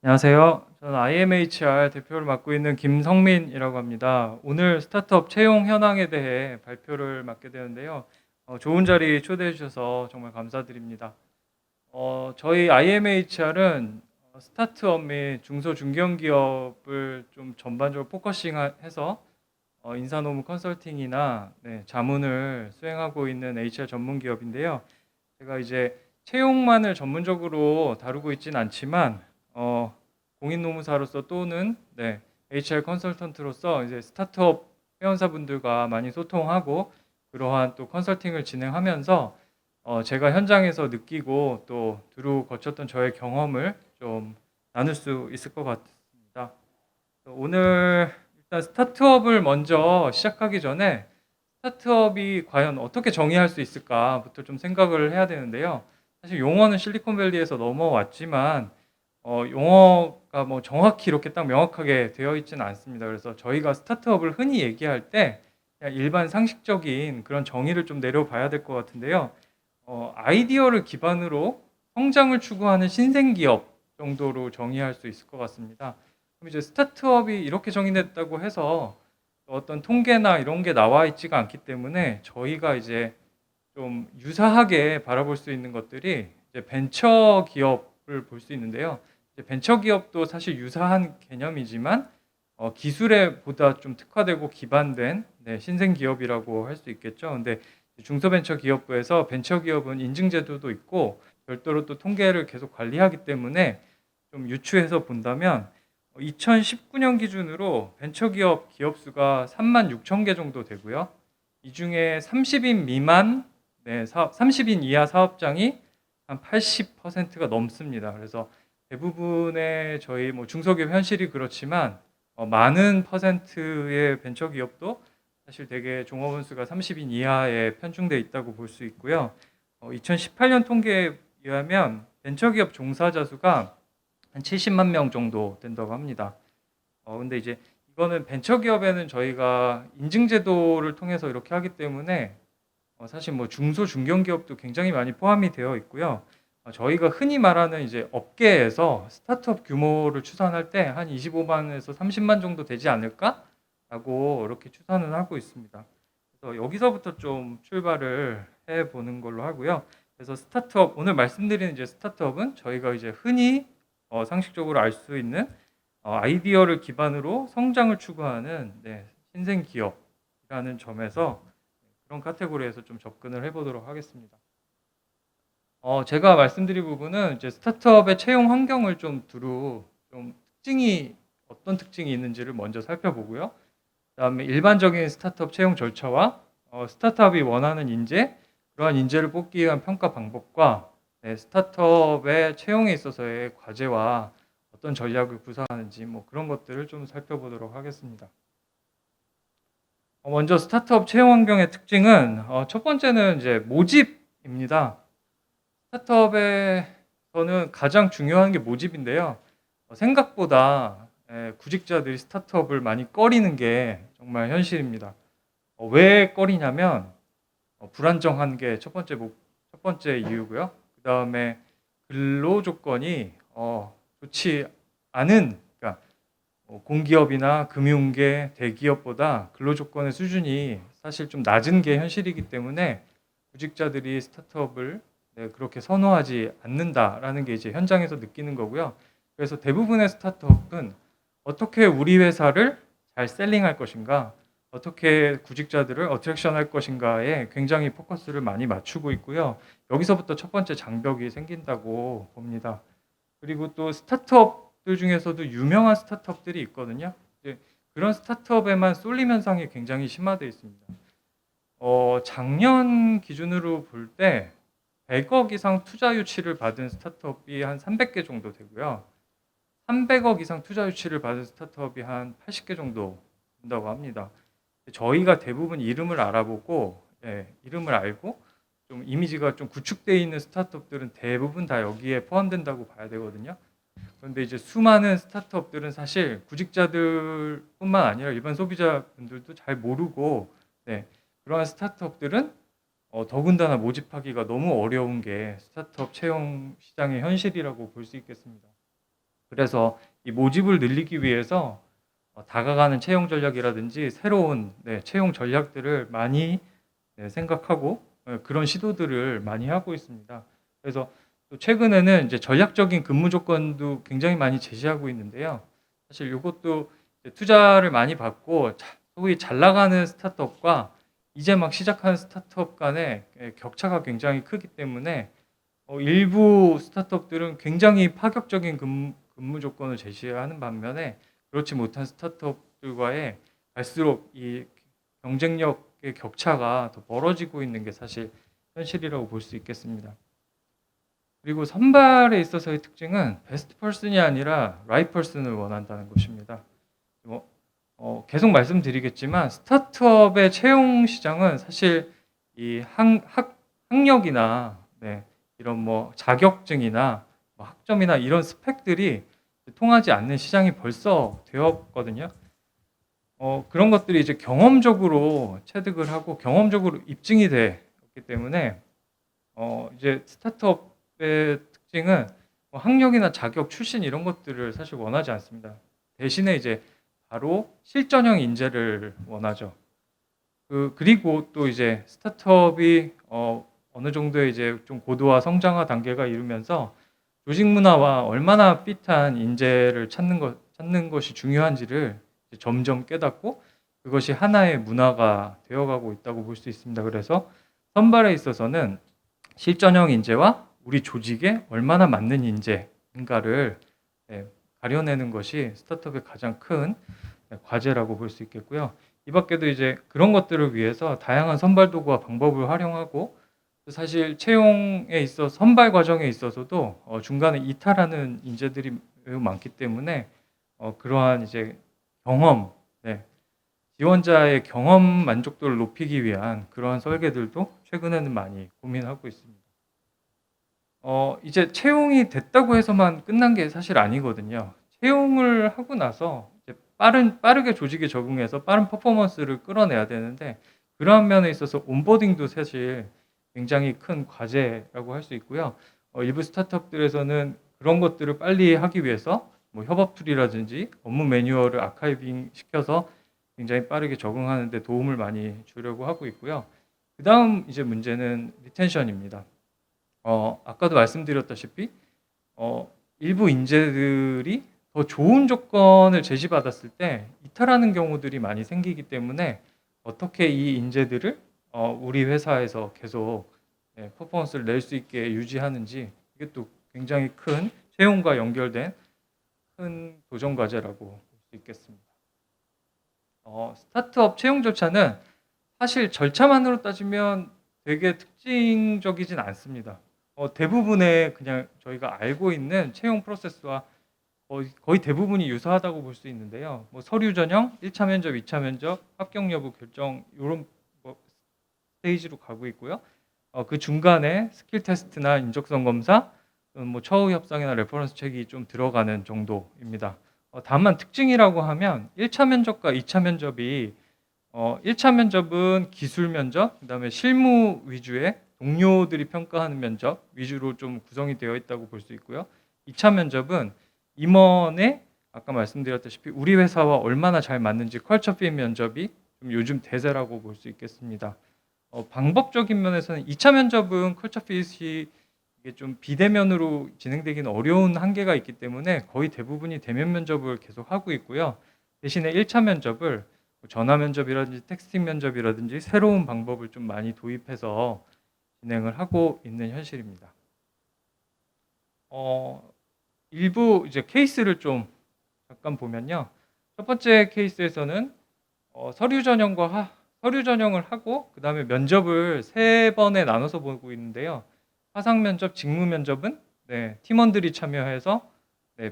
안녕하세요. 저는 IMHR 대표를 맡고 있는 김성민이라고 합니다. 오늘 스타트업 채용 현황에 대해 발표를 맡게 되는데요. 좋은 자리 초대해 주셔서 정말 감사드립니다. 저희 IMHR은 스타트업 및 중소 중견기업을 좀 전반적으로 포커싱해서 인사노무 컨설팅이나 자문을 수행하고 있는 HR 전문 기업인데요. 제가 이제 채용만을 전문적으로 다루고 있진 않지만 공인노무사로서 또는 HR 컨설턴트로서 이제 스타트업 회원사분들과 많이 소통하고 그러한 또 컨설팅을 진행하면서 제가 현장에서 느끼고 또 두루 거쳤던 저의 경험을 좀 나눌 수 있을 것 같습니다. 오늘 일단 스타트업을 먼저 시작하기 전에 스타트업이 과연 어떻게 정의할 수 있을까부터 좀 생각을 해야 되는데요. 사실 용어는 실리콘밸리에서 넘어왔지만 용어가 뭐 정확히 이렇게 딱 명확하게 되어 있지는 않습니다. 그래서 저희가 스타트업을 흔히 얘기할 때 그냥 일반 상식적인 그런 정의를 좀 내려봐야 될 것 같은데요. 아이디어를 기반으로 성장을 추구하는 신생기업 정도로 정의할 수 있을 것 같습니다. 그럼 이제 스타트업이 이렇게 정의됐다고 해서 어떤 통계나 이런 게 나와 있지가 않기 때문에 저희가 이제 좀 유사하게 바라볼 수 있는 것들이 이제 벤처 기업을 볼 수 있는데요. 이제 벤처 기업도 사실 유사한 개념이지만 기술에 보다 좀 특화되고 기반된 신생 기업이라고 할 수 있겠죠. 근데 중소벤처기업부에서 벤처기업은 인증제도도 있고 별도로 또 통계를 계속 관리하기 때문에 좀 유추해서 본다면 2019년 기준으로 벤처기업 기업 수가 3만 6천 개 정도 되고요. 이 중에 30인 미만, 30인 이하 사업장이 한 80%가 넘습니다. 그래서 대부분의 저희 뭐 중소기업 현실이 그렇지만 많은 퍼센트의 벤처기업도 사실 되게 종업원 수가 30인 이하에 편중돼 있다고 볼 수 있고요. 2018년 통계에 의하면 벤처기업 종사자 수가 한 70만 명 정도 된다고 합니다. 근데 이제 이거는 벤처기업에는 저희가 인증제도를 통해서 이렇게 하기 때문에 사실 뭐 중소 중견기업도 굉장히 많이 포함이 되어 있고요. 저희가 흔히 말하는 이제 업계에서 스타트업 규모를 추산할 때 한 25만에서 30만 정도 되지 않을까라고 이렇게 추산을 하고 있습니다. 그래서 여기서부터 좀 출발을 해 보는 걸로 하고요. 그래서 스타트업 오늘 말씀드리는 이제 스타트업은 저희가 이제 흔히 상식적으로 알 수 있는 아이디어를 기반으로 성장을 추구하는 신생 기업이라는 점에서 그런 카테고리에서 좀 접근을 해보도록 하겠습니다. 제가 말씀드릴 부분은 이제 스타트업의 채용 환경을 좀 두루 좀 어떤 특징이 있는지를 먼저 살펴보고요. 그다음에 일반적인 스타트업 채용 절차와 스타트업이 원하는 인재, 그러한 인재를 뽑기 위한 평가 방법과 스타트업의 채용에 있어서의 과제와 어떤 전략을 구사하는지 뭐 그런 것들을 좀 살펴보도록 하겠습니다. 먼저 스타트업 채용 환경의 특징은 첫 번째는 이제 모집입니다. 스타트업에서는 가장 중요한 게 모집인데요. 생각보다 구직자들이 스타트업을 많이 꺼리는 게 정말 현실입니다. 왜 꺼리냐면 불안정한 게 첫 번째 이유고요. 그 다음에 근로 조건이 좋지 않은, 그러니까 공기업이나 금융계, 대기업보다 근로 조건의 수준이 사실 좀 낮은 게 현실이기 때문에 구직자들이 스타트업을 그렇게 선호하지 않는다라는 게 이제 현장에서 느끼는 거고요. 그래서 대부분의 스타트업은 어떻게 우리 회사를 잘 셀링할 것인가, 어떻게 구직자들을 어트랙션 할 것인가에 굉장히 포커스를 많이 맞추고 있고요. 여기서부터 첫 번째 장벽이 생긴다고 봅니다. 그리고 또 스타트업들 중에서도 유명한 스타트업들이 있거든요. 그런 스타트업에만 쏠림 현상이 굉장히 심화되어 있습니다. 작년 기준으로 볼 때 100억 이상 투자 유치를 받은 스타트업이 한 300개 정도 되고요. 300억 이상 투자 유치를 받은 스타트업이 한 80개 정도 된다고 합니다. 저희가 대부분 이름을 알아보고 이름을 알고 좀 이미지가 좀 구축되어 있는 스타트업들은 대부분 다 여기에 포함된다고 봐야 되거든요. 그런데 이제 수많은 스타트업들은 사실 구직자들뿐만 아니라 일반 소비자분들도 잘 모르고 그러한 스타트업들은 더군다나 모집하기가 너무 어려운 게 스타트업 채용 시장의 현실이라고 볼 수 있겠습니다. 그래서 이 모집을 늘리기 위해서 다가가는 채용 전략이라든지 새로운 채용 전략들을 많이 생각하고 그런 시도들을 많이 하고 있습니다. 그래서 또 최근에는 이제 전략적인 근무 조건도 굉장히 많이 제시하고 있는데요. 사실 이것도 투자를 많이 받고 소위 잘 나가는 스타트업과 이제 막 시작하는 스타트업 간의 격차가 굉장히 크기 때문에 일부 스타트업들은 굉장히 파격적인 근무 조건을 제시하는 반면에 그렇지 못한 스타트업들과의 갈수록 이 경쟁력의 격차가 더 벌어지고 있는 게 사실 현실이라고 볼 수 있겠습니다. 그리고 선발에 있어서의 특징은 베스트 퍼슨이 아니라 라이트 퍼슨을 원한다는 것입니다. 계속 말씀드리겠지만 스타트업의 채용 시장은 사실 이 학력이나 이런 자격증이나 학점이나 이런 스펙들이 통하지 않는 시장이 벌써 되었거든요. 그런 것들이 이제 경험적으로 체득을 하고 경험적으로 입증이 되기 때문에 이제 스타트업의 특징은 학력이나 자격, 출신 이런 것들을 사실 원하지 않습니다. 대신에 이제 바로 실전형 인재를 원하죠. 그리고 또 이제 스타트업이 어느 정도의 이제 좀 고도화 성장화 단계가 이루면서 조직 문화와 얼마나 핏한 인재를 찾는 것이 중요한지를 점점 깨닫고 그것이 하나의 문화가 되어가고 있다고 볼 수 있습니다. 그래서 선발에 있어서는 실전형 인재와 우리 조직에 얼마나 맞는 인재인가를 가려내는 것이 스타트업의 가장 큰 과제라고 볼 수 있겠고요. 이 밖에도 이제 그런 것들을 위해서 다양한 선발 도구와 방법을 활용하고 사실 채용에 있어 선발 과정에 있어서도 중간에 이탈하는 인재들이 매우 많기 때문에 그러한 이제 경험, 지원자의 경험 만족도를 높이기 위한 그러한 설계들도 최근에는 많이 고민하고 있습니다. 이제 채용이 됐다고 해서만 끝난 게 사실 아니거든요. 채용을 하고 나서 이제 빠르게 조직에 적응해서 빠른 퍼포먼스를 끌어내야 되는데 그러한 면에 있어서 온보딩도 사실 굉장히 큰 과제라고 할 수 있고요. 일부 스타트업들에서는 그런 것들을 빨리 하기 위해서 협업 툴이라든지 업무 매뉴얼을 아카이빙 시켜서 굉장히 빠르게 적응하는 데 도움을 많이 주려고 하고 있고요. 그다음 이제 문제는 리텐션입니다. 아까도 말씀드렸다시피 일부 인재들이 더 좋은 조건을 제시받았을 때 이탈하는 경우들이 많이 생기기 때문에 어떻게 이 인재들을 우리 회사에서 계속 퍼포먼스를 낼 수 있게 유지하는지 이게 또 굉장히 큰 채용과 연결된 큰 도전 과제라고 볼 수 있겠습니다. 스타트업 채용 절차는 사실 절차만으로 따지면 되게 특징적이진 않습니다. 대부분의 그냥 저희가 알고 있는 채용 프로세스와 거의 대부분이 유사하다고 볼 수 있는데요. 서류 전형, 1차 면접, 2차 면접, 합격 여부 결정 이런 스테이지로 가고 있고요. 그 중간에 스킬 테스트나 인적성 검사, 처우 협상이나 레퍼런스 책이 좀 들어가는 정도입니다. 다만 특징이라고 하면 1차 면접과 2차 면접이 1차 면접은 기술 면접, 그다음에 실무 위주의 동료들이 평가하는 면접 위주로 좀 구성이 되어 있다고 볼 수 있고요. 2차 면접은 임원의 아까 말씀드렸다시피 우리 회사와 얼마나 잘 맞는지 컬처 핏 면접이 좀 요즘 대세라고 볼 수 있겠습니다. 방법적인 면에서는 2차 면접은 컬처 핏이 이게 좀 비대면으로 진행되기는 어려운 한계가 있기 때문에 거의 대부분이 대면 면접을 계속 하고 있고요. 대신에 1차 면접을 전화 면접이라든지 텍스팅 면접이라든지 새로운 방법을 좀 많이 도입해서 진행을 하고 있는 현실입니다. 일부 이제 케이스를 좀 잠깐 보면요. 첫 번째 케이스에서는 서류 전형을 하고 그 다음에 면접을 3번에 나눠서 보고 있는데요. 화상 면접, 직무 면접은 팀원들이 참여해서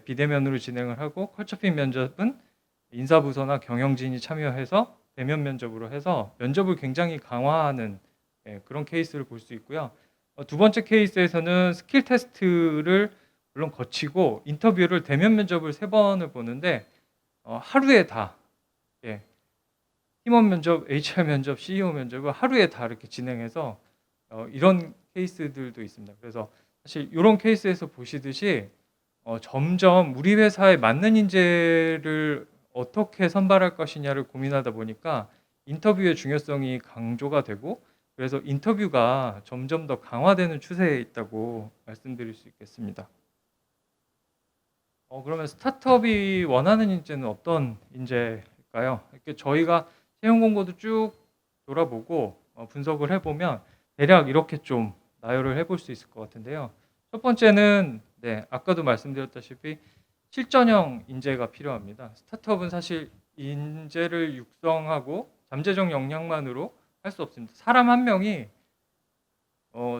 비대면으로 진행을 하고 컬처핏 면접은 인사부서나 경영진이 참여해서 대면 면접으로 해서 면접을 굉장히 강화하는 그런 케이스를 볼 수 있고요. 두 번째 케이스에서는 스킬 테스트를 물론 거치고 인터뷰를 대면 면접을 3번을 보는데 하루에 다 팀원 면접, HR 면접, CEO 면접을 하루에 다 이렇게 진행해서 이런 케이스들도 있습니다. 그래서 사실 이런 케이스에서 보시듯이 점점 우리 회사에 맞는 인재를 어떻게 선발할 것이냐를 고민하다 보니까 인터뷰의 중요성이 강조가 되고, 그래서 인터뷰가 점점 더 강화되는 추세에 있다고 말씀드릴 수 있겠습니다. 그러면 스타트업이 원하는 인재는 어떤 인재일까요? 이렇게 저희가 채용 공고도 쭉 돌아보고 분석을 해보면 대략 이렇게 좀 나열을 해볼 수 있을 것 같은데요. 첫 번째는 아까도 말씀드렸다시피 실전형 인재가 필요합니다. 스타트업은 사실 인재를 육성하고 잠재적 역량만으로 할 수 없습니다. 사람 한 명이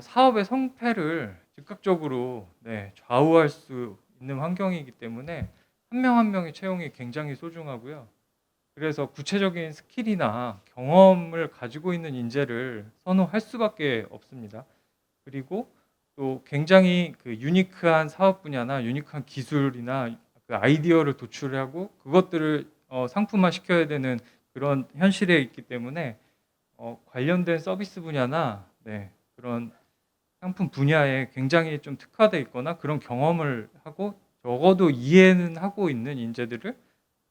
사업의 성패를 즉각적으로 좌우할 수 있는 환경이기 때문에 한 명 한 명의 채용이 굉장히 소중하고요. 그래서 구체적인 스킬이나 경험을 가지고 있는 인재를 선호할 수밖에 없습니다. 그리고 또 굉장히 그 유니크한 사업 분야나 유니크한 기술이나 그 아이디어를 도출하고 그것들을 상품화 시켜야 되는 그런 현실에 있기 때문에 관련된 서비스 분야나 그런 상품 분야에 굉장히 좀 특화되어 있거나 그런 경험을 하고 적어도 이해는 하고 있는 인재들을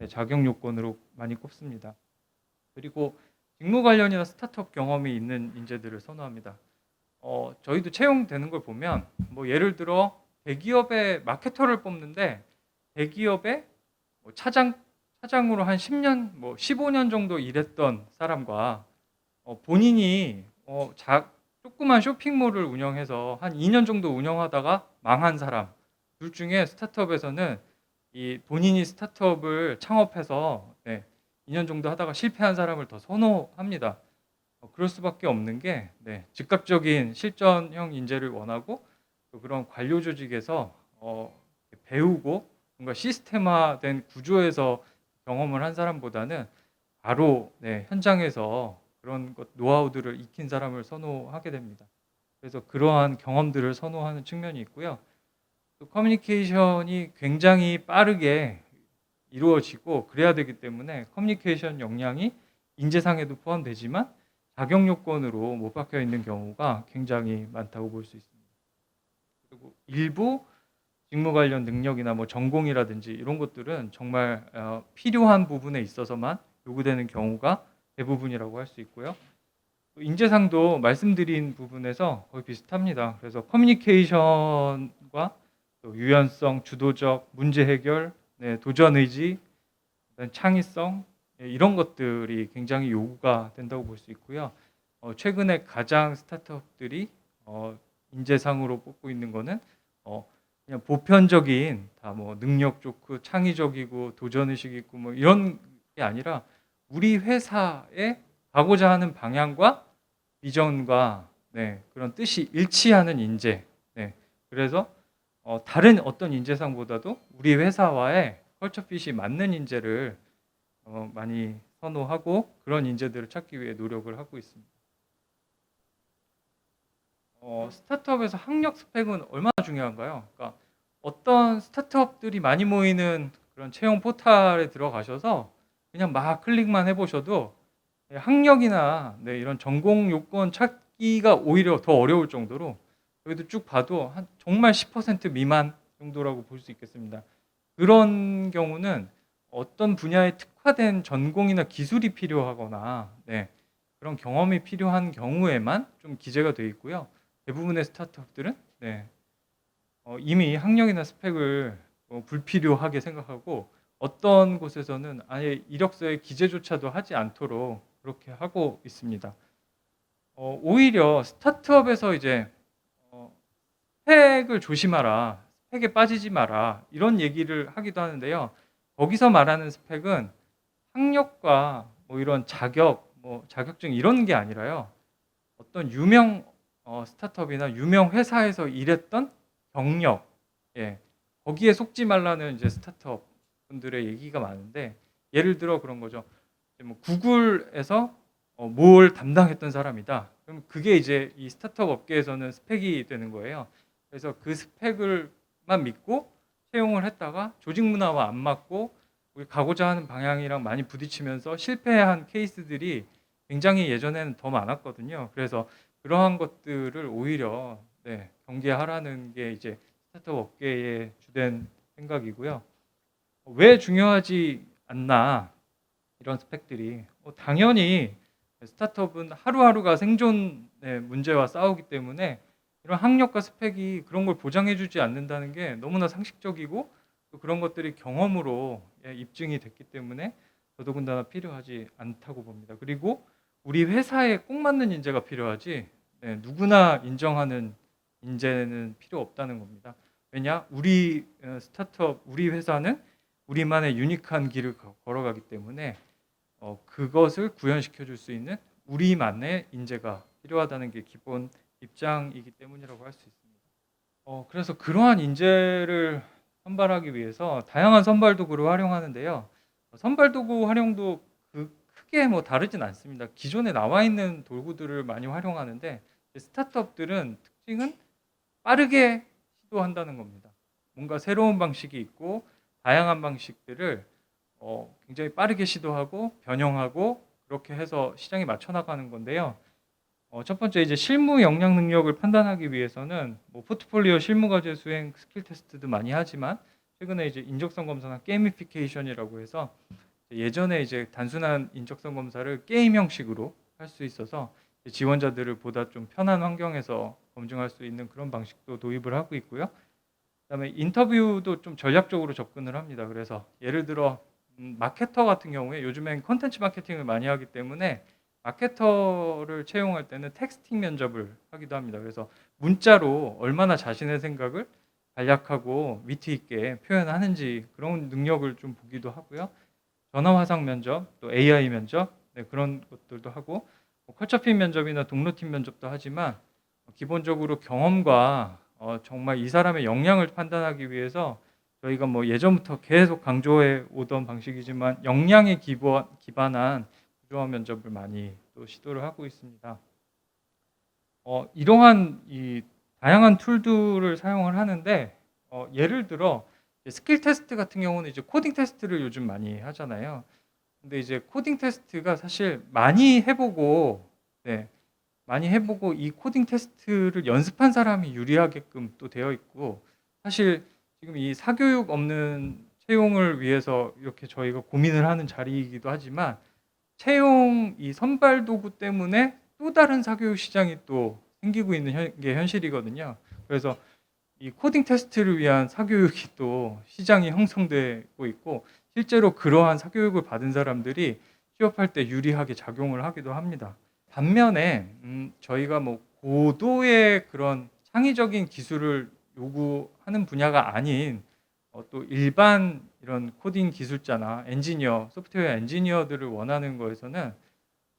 자격 요건으로 많이 꼽습니다. 그리고 직무 관련이나 스타트업 경험이 있는 인재들을 선호합니다. 저희도 채용되는 걸 보면 뭐 예를 들어 대기업의 마케터를 뽑는데 대기업의 뭐 차장으로 한 10년, 뭐 15년 정도 일했던 사람과 본인이 조그만 쇼핑몰을 운영해서 한 2년 정도 운영하다가 망한 사람, 둘 중에 스타트업에서는 이 본인이 스타트업을 창업해서 2년 정도 하다가 실패한 사람을 더 선호합니다. 그럴 수밖에 없는 게 즉각적인 실전형 인재를 원하고 또 그런 관료 조직에서 배우고 뭔가 시스템화된 구조에서 경험을 한 사람보다는 바로 현장에서 그런 것 노하우들을 익힌 사람을 선호하게 됩니다. 그래서 그러한 경험들을 선호하는 측면이 있고요. 또 커뮤니케이션이 굉장히 빠르게 이루어지고 그래야 되기 때문에 커뮤니케이션 역량이 인재상에도 포함되지만 자격 요건으로 못 박혀 있는 경우가 굉장히 많다고 볼 수 있습니다. 그리고 일부 직무 관련 능력이나 뭐 전공이라든지 이런 것들은 정말 필요한 부분에 있어서만 요구되는 경우가 대부분이라고 할 수 있고요. 인재상도 말씀드린 부분에서 거의 비슷합니다. 그래서 커뮤니케이션과 또 유연성, 주도적, 문제 해결, 도전 의지, 창의성 이런 것들이 굉장히 요구가 된다고 볼 수 있고요. 최근에 가장 스타트업들이 인재상으로 뽑고 있는 거는 그냥 보편적인 다 뭐 능력 좋고 창의적이고 도전 의식 있고 뭐 이런 게 아니라 우리 회사에 가고자 하는 방향과 비전과 그런 뜻이 일치하는 인재. 그래서 다른 어떤 인재상보다도 우리 회사와의 컬처핏이 맞는 인재를 많이 선호하고 그런 인재들을 찾기 위해 노력을 하고 있습니다. 스타트업에서 학력 스펙은 얼마나 중요한가요? 그러니까 어떤 스타트업들이 많이 모이는 그런 채용 포털에 들어가셔서 그냥 막 클릭만 해보셔도 학력이나 이런 전공 요건 찾기가 오히려 더 어려울 정도로 여기도 쭉 봐도 한 정말 10% 미만 정도라고 볼 수 있겠습니다. 그런 경우는 어떤 분야에 특화된 전공이나 기술이 필요하거나 그런 경험이 필요한 경우에만 좀 기재가 되어 있고요. 대부분의 스타트업들은 이미 학력이나 스펙을 불필요하게 생각하고 어떤 곳에서는 아예 이력서에 기재조차도 하지 않도록 그렇게 하고 있습니다. 오히려 스타트업에서 이제 스펙을 조심하라, 스펙에 빠지지 마라 이런 얘기를 하기도 하는데요. 거기서 말하는 스펙은 학력과 뭐 이런 자격, 뭐 자격증 이런 게 아니라요. 어떤 유명 스타트업이나 유명 회사에서 일했던 경력, 거기에 속지 말라는 이제 스타트업 분들의 얘기가 많은데 예를 들어 그런 거죠. 뭐 구글에서 뭘 담당했던 사람이다. 그럼 그게 이제 이 스타트업 업계에서는 스펙이 되는 거예요. 그래서 그 스펙을만 믿고 채용을 했다가 조직 문화와 안 맞고 우리 가고자 하는 방향이랑 많이 부딪히면서 실패한 케이스들이 굉장히 예전에는 더 많았거든요. 그래서 그러한 것들을 오히려 경계하라는 게 이제 스타트업 업계의 주된 생각이고요. 왜 중요하지 않나 이런 스펙들이 당연히 스타트업은 하루하루가 생존의 문제와 싸우기 때문에 이런 학력과 스펙이 그런 걸 보장해 주지 않는다는 게 너무나 상식적이고 또 그런 것들이 경험으로 입증이 됐기 때문에 더더군다나 필요하지 않다고 봅니다. 그리고 우리 회사에 꼭 맞는 인재가 필요하지 누구나 인정하는 인재는 필요 없다는 겁니다. 왜냐? 우리 스타트업, 우리 회사는 우리만의 유니크한 길을 걸어가기 때문에 그것을 구현시켜 줄 수 있는 우리만의 인재가 필요하다는 게 기본 입장이기 때문이라고 할 수 있습니다. 그래서 그러한 인재를 선발하기 위해서 다양한 선발 도구를 활용하는데요. 선발 도구 활용도 크게 뭐 다르진 않습니다. 기존에 나와 있는 도구들을 많이 활용하는데 스타트업들은 특징은 빠르게 시도한다는 겁니다. 뭔가 새로운 방식이 있고 다양한 방식들을 굉장히 빠르게 시도하고 변형하고 그렇게 해서 시장에 맞춰 나가는 건데요. 첫 번째 이제 실무 역량 능력을 판단하기 위해서는 뭐 포트폴리오 실무 과제 수행 스킬 테스트도 많이 하지만 최근에 이제 인적성 검사나 게이미피케이션이라고 해서 예전에 이제 단순한 인적성 검사를 게임 형식으로 할 수 있어서 지원자들을 보다 좀 편한 환경에서 검증할 수 있는 그런 방식도 도입을 하고 있고요. 그다음에 인터뷰도 좀 전략적으로 접근을 합니다. 그래서 예를 들어 마케터 같은 경우에 요즘엔 컨텐츠 마케팅을 많이 하기 때문에 마케터를 채용할 때는 텍스팅 면접을 하기도 합니다. 그래서 문자로 얼마나 자신의 생각을 간략하고 위트 있게 표현하는지 그런 능력을 좀 보기도 하고요. 전화 화상 면접, 또 AI 면접 그런 것들도 하고 컬처fit 면접이나 동료팀 면접도 하지만 기본적으로 경험과 정말 이 사람의 역량을 판단하기 위해서 저희가 뭐 예전부터 계속 강조해 오던 방식이지만 역량에 기반한 구조화 면접을 많이 또 시도를 하고 있습니다. 이러한 이 다양한 툴들을 사용을 하는데 예를 들어 스킬 테스트 같은 경우는 이제 코딩 테스트를 요즘 많이 하잖아요. 근데 이제 코딩 테스트가 사실 많이 해보고 이 코딩 테스트를 연습한 사람이 유리하게끔 또 되어 있고 사실 지금 이 사교육 없는 채용을 위해서 이렇게 저희가 고민을 하는 자리이기도 하지만 채용 이 선발 도구 때문에 또 다른 사교육 시장이 또 생기고 있는 게 현실이거든요. 그래서 이 코딩 테스트를 위한 사교육이 또 시장이 형성되고 있고 실제로 그러한 사교육을 받은 사람들이 취업할 때 유리하게 작용을 하기도 합니다. 반면에 저희가 뭐 고도의 그런 창의적인 기술을 요구하는 분야가 아닌 또 일반 이런 코딩 기술자나 엔지니어, 소프트웨어 엔지니어들을 원하는 거에서는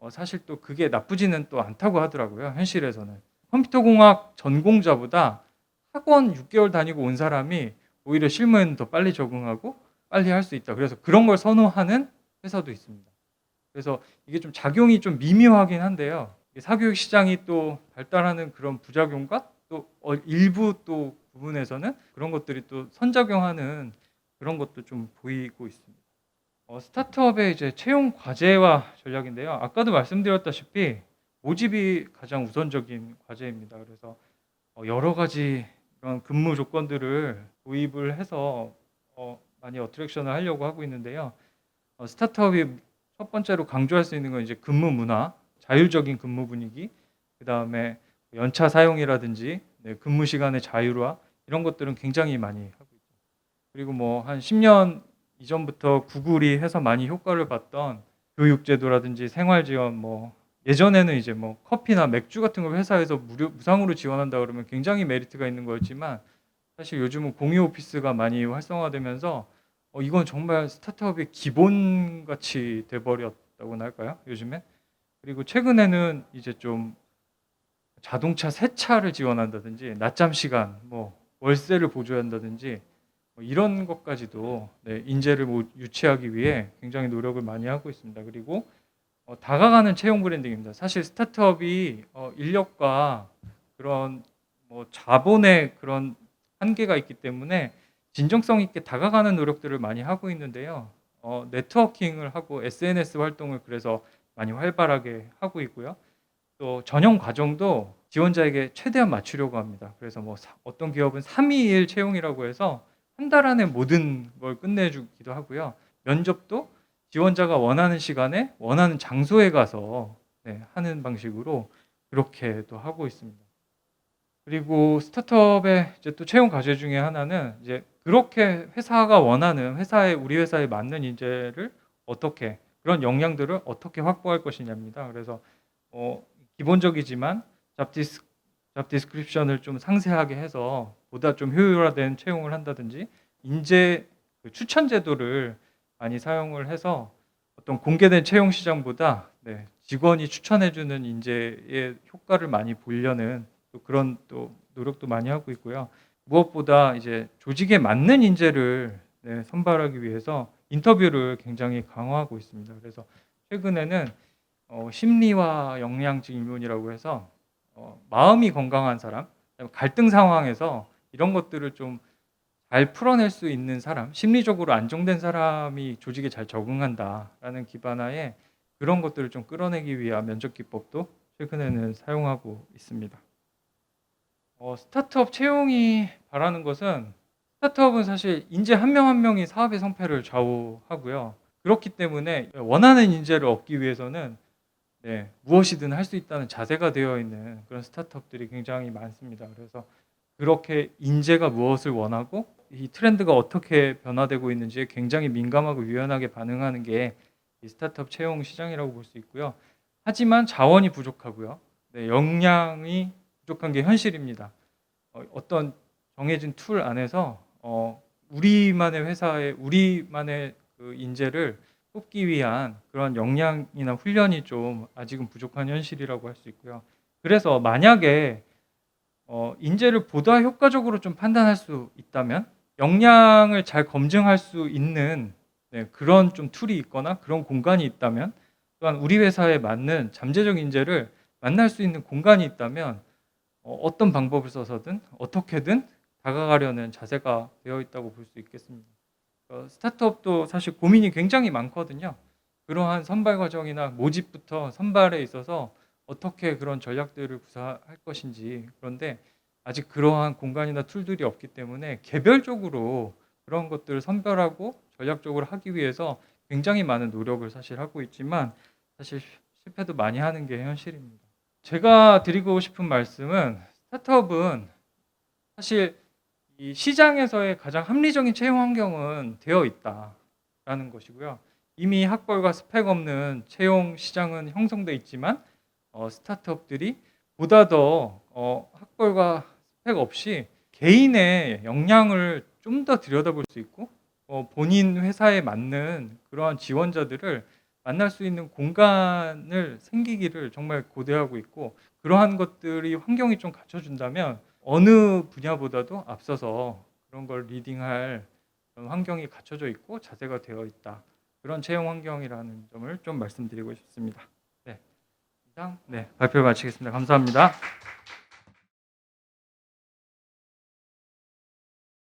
사실 또 그게 나쁘지는 또 않다고 하더라고요. 현실에서는 컴퓨터공학 전공자보다 학원 6개월 다니고 온 사람이 오히려 실무에는 더 빨리 적응하고 빨리 할 수 있다. 그래서 그런 걸 선호하는 회사도 있습니다. 그래서 이게 좀 작용이 좀 미묘하긴 한데요. 사교육 시장이 또 발달하는 그런 부작용과 또 일부 또 부분에서는 그런 것들이 또 선작용하는 그런 것도 좀 보이고 있습니다. 스타트업의 이제 채용 과제와 전략인데요. 아까도 말씀드렸다시피 모집이 가장 우선적인 과제입니다. 그래서 여러 가지 그런 근무 조건들을 도입을 해서 많이 어트랙션을 하려고 하고 있는데요. 스타트업이 첫 번째로 강조할 수 있는 건 이제 근무 문화, 자율적인 근무 분위기, 그 다음에 연차 사용이라든지 근무 시간의 자율화 이런 것들은 굉장히 많이 하고 있죠. 그리고 뭐 한 10년 이전부터 구글이 해서 많이 효과를 봤던 교육제도라든지 생활지원 뭐 예전에는 이제 뭐 커피나 맥주 같은 걸 회사에서 무상으로 지원한다 그러면 굉장히 메리트가 있는 거였지만 사실 요즘은 공유 오피스가 많이 활성화되면서 이건 정말 스타트업의 기본같이 돼버렸다고나 할까요? 요즘에. 그리고 최근에는 이제 좀 자동차 세차를 지원한다든지 낮잠 시간, 뭐 월세를 보조한다든지 뭐 이런 것까지도 인재를 유치하기 위해 굉장히 노력을 많이 하고 있습니다. 그리고 다가가는 채용 브랜딩입니다. 사실 스타트업이 인력과 그런 뭐 자본의 그런 한계가 있기 때문에 진정성 있게 다가가는 노력들을 많이 하고 있는데요. 네트워킹을 하고 SNS 활동을 그래서 많이 활발하게 하고 있고요. 또 전형 과정도 지원자에게 최대한 맞추려고 합니다. 그래서 뭐 어떤 기업은 321 채용이라고 해서 한 달 안에 모든 걸 끝내주기도 하고요. 면접도 지원자가 원하는 시간에 원하는 장소에 가서 하는 방식으로 그렇게도 하고 있습니다. 그리고 스타트업의 이제 또 채용 과제 중에 하나는 이제 그렇게 회사가 원하는 우리 회사에 맞는 인재를 어떻게 그런 역량들을 어떻게 확보할 것이냐입니다. 그래서 기본적이지만 잡 디스크립션을 좀 상세하게 해서 보다 좀 효율화된 채용을 한다든지 인재 추천 제도를 많이 사용을 해서 어떤 공개된 채용 시장보다 직원이 추천해주는 인재의 효과를 많이 보려는 또 그런 또 노력도 많이 하고 있고요. 무엇보다 이제 조직에 맞는 인재를 선발하기 위해서 인터뷰를 굉장히 강화하고 있습니다. 그래서 최근에는 심리와 역량 질문이라고 해서 마음이 건강한 사람, 갈등 상황에서 이런 것들을 좀 잘 풀어낼 수 있는 사람, 심리적으로 안정된 사람이 조직에 잘 적응한다라는 기반하에 그런 것들을 좀 끌어내기 위한 면접 기법도 최근에는 사용하고 있습니다. 스타트업 채용이 바라는 것은 스타트업은 사실 인재 한 명 한 명이 사업의 성패를 좌우하고요. 그렇기 때문에 원하는 인재를 얻기 위해서는 무엇이든 할 수 있다는 자세가 되어 있는 그런 스타트업들이 굉장히 많습니다. 그래서 그렇게 인재가 무엇을 원하고 이 트렌드가 어떻게 변화되고 있는지에 굉장히 민감하고 유연하게 반응하는 게 이 스타트업 채용 시장이라고 볼 수 있고요. 하지만 자원이 부족하고요. 역량이 부족한 게 현실입니다. 어떤 정해진 툴 안에서 우리만의 회사에 우리만의 그 인재를 뽑기 위한 그런 역량이나 훈련이 좀 아직은 부족한 현실이라고 할 수 있고요. 그래서 만약에 인재를 보다 효과적으로 좀 판단할 수 있다면 역량을 잘 검증할 수 있는 그런 좀 툴이 있거나 그런 공간이 있다면 또한 우리 회사에 맞는 잠재적 인재를 만날 수 있는 공간이 있다면 어떤 방법을 써서든 어떻게든 다가가려는 자세가 되어 있다고 볼 수 있겠습니다. 스타트업도 사실 고민이 굉장히 많거든요. 그러한 선발 과정이나 모집부터 선발에 있어서 어떻게 그런 전략들을 구사할 것인지, 그런데 아직 그러한 공간이나 툴들이 없기 때문에 개별적으로 그런 것들을 선별하고 전략적으로 하기 위해서 굉장히 많은 노력을 사실 하고 있지만 사실 실패도 많이 하는 게 현실입니다. 제가 드리고 싶은 말씀은 스타트업은 사실 이 시장에서의 가장 합리적인 채용 환경은 되어 있다라는 것이고요. 이미 학벌과 스펙 없는 채용 시장은 형성돼 있지만 스타트업들이 보다 더 학벌과 스펙 없이 개인의 역량을 좀 더 들여다볼 수 있고 본인 회사에 맞는 그러한 지원자들을 만날 수 있는 공간을 생기기를 정말 고대하고 있고, 그러한 것들이 환경이 좀 갖춰준다면 어느 분야보다도 앞서서 그런 걸 리딩할 그런 환경이 갖춰져 있고 자세가 되어 있다. 그런 채용 환경이라는 점을 좀 말씀드리고 싶습니다. 이상 발표 마치겠습니다. 감사합니다.